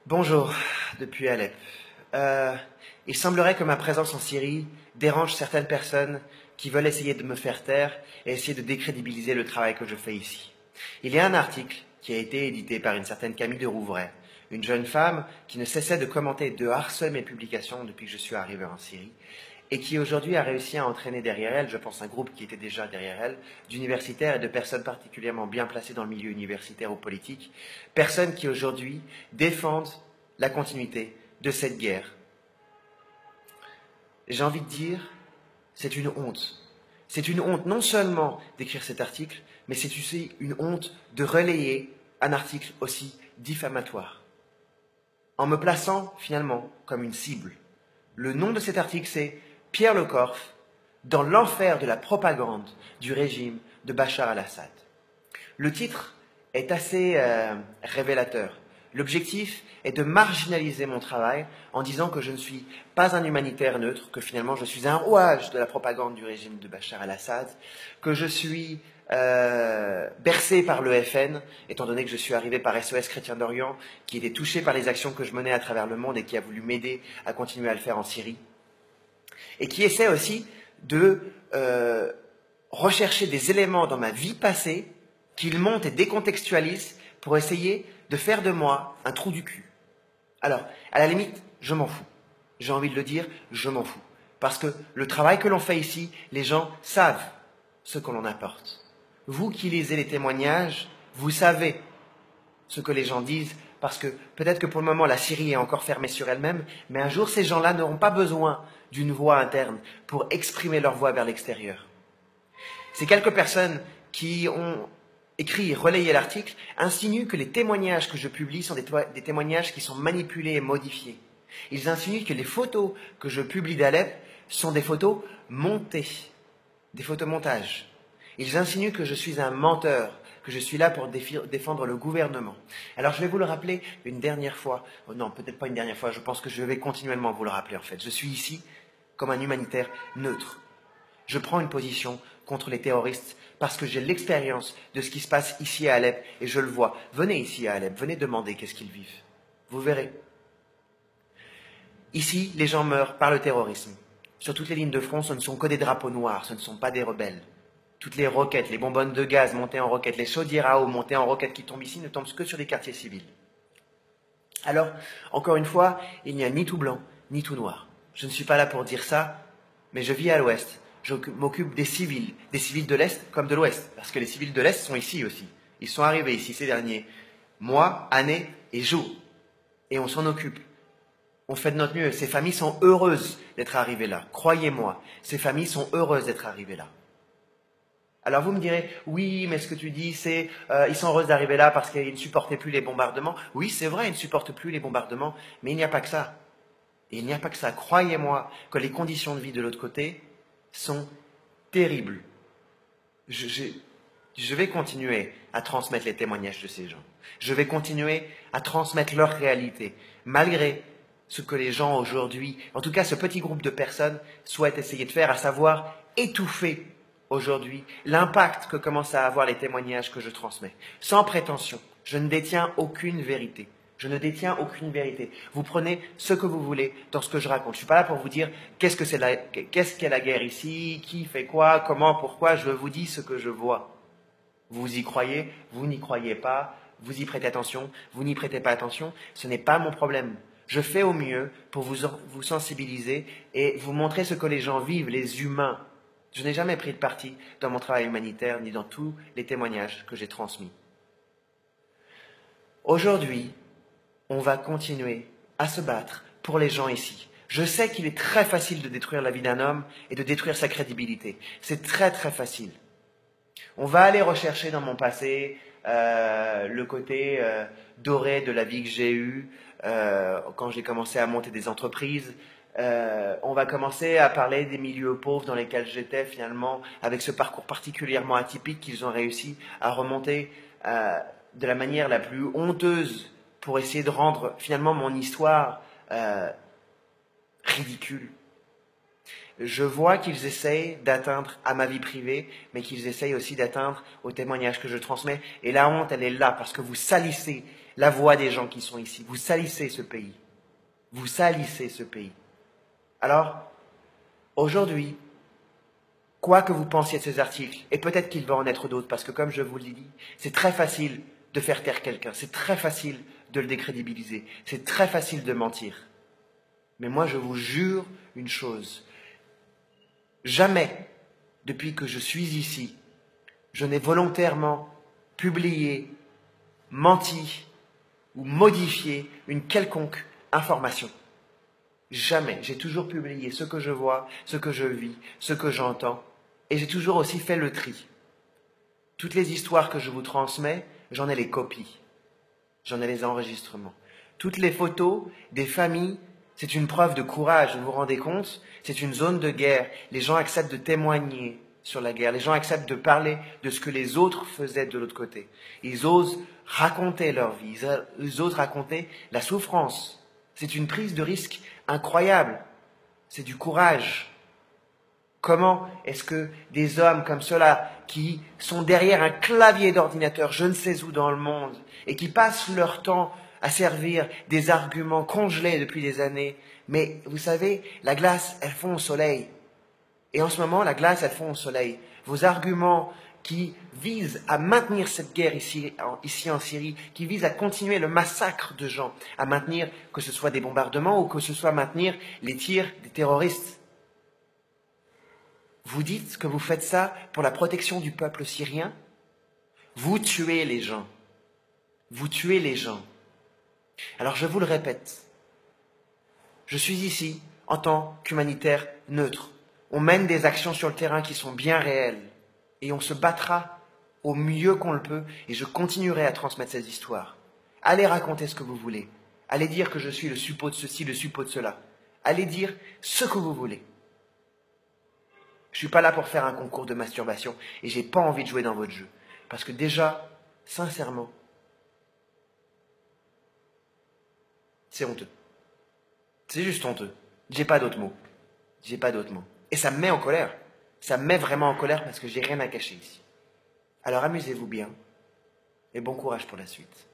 Bonjour, depuis Alep. Il semblerait que ma présence en Syrie dérange certaines personnes qui veulent essayer de me faire taire et essayer de décrédibiliser le travail que je fais ici. Il y a un article qui a été édité par une certaine Camille de Rouvray, une jeune femme qui ne cessait de commenter et de harceler mes publications depuis que je suis arrivé en Syrie, et qui aujourd'hui a réussi à entraîner derrière elle, je pense un groupe qui était déjà derrière elle, d'universitaires et de personnes particulièrement bien placées dans le milieu universitaire ou politique, personnes qui aujourd'hui défendent la continuité de cette guerre. J'ai envie de dire, c'est une honte. C'est une honte non seulement d'écrire cet article, mais c'est aussi une honte de relayer un article aussi diffamatoire, en me plaçant finalement comme une cible. Le nom de cet article, c'est Pierre Le Corf, dans l'enfer de la propagande du régime de Bachar al-Assad. Le titre est assez révélateur. L'objectif est de marginaliser mon travail en disant que je ne suis pas un humanitaire neutre, que finalement je suis un rouage de la propagande du régime de Bachar al-Assad, que je suis bercé par le FN, étant donné que je suis arrivé par SOS Chrétien d'Orient, qui était touché par les actions que je menais à travers le monde et qui a voulu m'aider à continuer à le faire en Syrie, et qui essaie aussi de rechercher des éléments dans ma vie passée qu'il monte et décontextualise pour essayer de faire de moi un trou du cul. Alors, à la limite, je m'en fous. J'ai envie de le dire, je m'en fous. Parce que le travail que l'on fait ici, les gens savent ce que l'on apporte. Vous qui lisez les témoignages, vous savez ce que les gens disent, parce que peut-être que pour le moment la Syrie est encore fermée sur elle-même, mais un jour ces gens-là n'auront pas besoin d'une voix interne pour exprimer leur voix vers l'extérieur. Ces quelques personnes qui ont écrit et relayé l'article insinuent que les témoignages que je publie sont des témoignages qui sont manipulés et modifiés. Ils insinuent que les photos que je publie d'Alep sont des photos montées, des photomontages. Ils insinuent que je suis un menteur, que je suis là pour défendre le gouvernement. Alors je vais vous le rappeler une dernière fois. Oh non, peut-être pas une dernière fois, je pense que je vais continuellement vous le rappeler en fait. Je suis ici comme un humanitaire neutre. Je prends une position contre les terroristes parce que j'ai l'expérience de ce qui se passe ici à Alep et je le vois. Venez ici à Alep, venez demander qu'est-ce qu'ils vivent. Vous verrez. Ici, les gens meurent par le terrorisme. Sur toutes les lignes de front, ce ne sont que des drapeaux noirs, ce ne sont pas des rebelles. Toutes les roquettes, les bonbonnes de gaz montées en roquettes, les chaudières à eau montées en roquettes qui tombent ici ne tombent que sur des quartiers civils. Alors, encore une fois, il n'y a ni tout blanc, ni tout noir. Je ne suis pas là pour dire ça, mais je vis à l'ouest. Je m'occupe des civils de l'Est comme de l'Ouest, parce que les civils de l'Est sont ici aussi. Ils sont arrivés ici ces derniers mois, années et jours. Et on s'en occupe. On fait de notre mieux. Ces familles sont heureuses d'être arrivées là. Croyez-moi, ces familles sont heureuses d'être arrivées là. Alors vous me direz, oui, mais ce que tu dis, c'est ils sont heureux d'arriver là parce qu'ils ne supportaient plus les bombardements. Oui, c'est vrai, ils ne supportent plus les bombardements, mais il n'y a pas que ça. Et il n'y a pas que ça. Croyez-moi que les conditions de vie de l'autre côté sont terribles. Je vais continuer à transmettre les témoignages de ces gens. Je vais continuer à transmettre leur réalité, malgré ce que les gens aujourd'hui, en tout cas ce petit groupe de personnes, souhaitent essayer de faire, à savoir étouffer aujourd'hui l'impact que commencent à avoir les témoignages que je transmets. Sans prétention, je ne détiens aucune vérité. Je ne détiens aucune vérité. Vous prenez ce que vous voulez dans ce que je raconte. Je ne suis pas là pour vous dire qu'est-ce qu'est la guerre ici, qui fait quoi, comment, pourquoi. Je vous dis ce que je vois. Vous y croyez, vous n'y croyez pas, vous y prêtez attention, vous n'y prêtez pas attention. Ce n'est pas mon problème. Je fais au mieux pour vous sensibiliser et vous montrer ce que les gens vivent, les humains. Je n'ai jamais pris de parti dans mon travail humanitaire ni dans tous les témoignages que j'ai transmis. Aujourd'hui, on va continuer à se battre pour les gens ici. Je sais qu'il est très facile de détruire la vie d'un homme et de détruire sa crédibilité. C'est très très facile. On va aller rechercher dans mon passé le côté doré de la vie que j'ai eue quand j'ai commencé à monter des entreprises. On va commencer à parler des milieux pauvres dans lesquels j'étais finalement, avec ce parcours particulièrement atypique qu'ils ont réussi à remonter de la manière la plus honteuse pour essayer de rendre finalement mon histoire ridicule. Je vois qu'ils essayent d'atteindre à ma vie privée, mais qu'ils essayent aussi d'atteindre aux témoignages que je transmets. Et la honte, elle est là, parce que vous salissez la voix des gens qui sont ici. Vous salissez ce pays. Vous salissez ce pays. Alors, aujourd'hui, quoi que vous pensiez de ces articles, et peut-être qu'il va en être d'autres, parce que comme je vous l'ai dit, c'est très facile de faire taire quelqu'un, c'est très facile de le décrédibiliser, c'est très facile de mentir. Mais moi, je vous jure une chose, jamais, depuis que je suis ici, je n'ai volontairement publié, menti ou modifié une quelconque information. Jamais. J'ai toujours publié ce que je vois, ce que je vis, ce que j'entends, et j'ai toujours aussi fait le tri. Toutes les histoires que je vous transmets, j'en ai les copies, j'en ai les enregistrements. Toutes les photos des familles, c'est une preuve de courage, vous vous rendez compte? C'est une zone de guerre. Les gens acceptent de témoigner sur la guerre. Les gens acceptent de parler de ce que les autres faisaient de l'autre côté. Ils osent raconter leur vie, ils osent raconter la souffrance. C'est une prise de risque incroyable. C'est du courage. Comment est-ce que des hommes comme ceux-là, qui sont derrière un clavier d'ordinateur, je ne sais où dans le monde, et qui passent leur temps à servir des arguments congelés depuis des années, mais vous savez, la glace, elle fond au soleil. Et en ce moment, la glace, elle fond au soleil. Vos arguments qui visent à maintenir cette guerre ici en Syrie, qui visent à continuer le massacre de gens, à maintenir que ce soit des bombardements ou que ce soit maintenir les tirs des terroristes. Vous dites que vous faites ça pour la protection du peuple syrien? Vous tuez les gens. Vous tuez les gens. Alors je vous le répète, je suis ici en tant qu'humanitaire neutre. On mène des actions sur le terrain qui sont bien réelles et on se battra au mieux qu'on le peut et je continuerai à transmettre ces histoires. Allez raconter ce que vous voulez. Allez dire que je suis le suppôt de ceci, le suppôt de cela. Allez dire ce que vous voulez. Je ne suis pas là pour faire un concours de masturbation et j'ai pas envie de jouer dans votre jeu. Parce que déjà, sincèrement, c'est honteux. C'est juste honteux. J'ai pas d'autres mots. J'ai pas d'autres mots. Et ça me met en colère. Ça me met vraiment en colère parce que j'ai rien à cacher ici. Alors amusez-vous bien et bon courage pour la suite.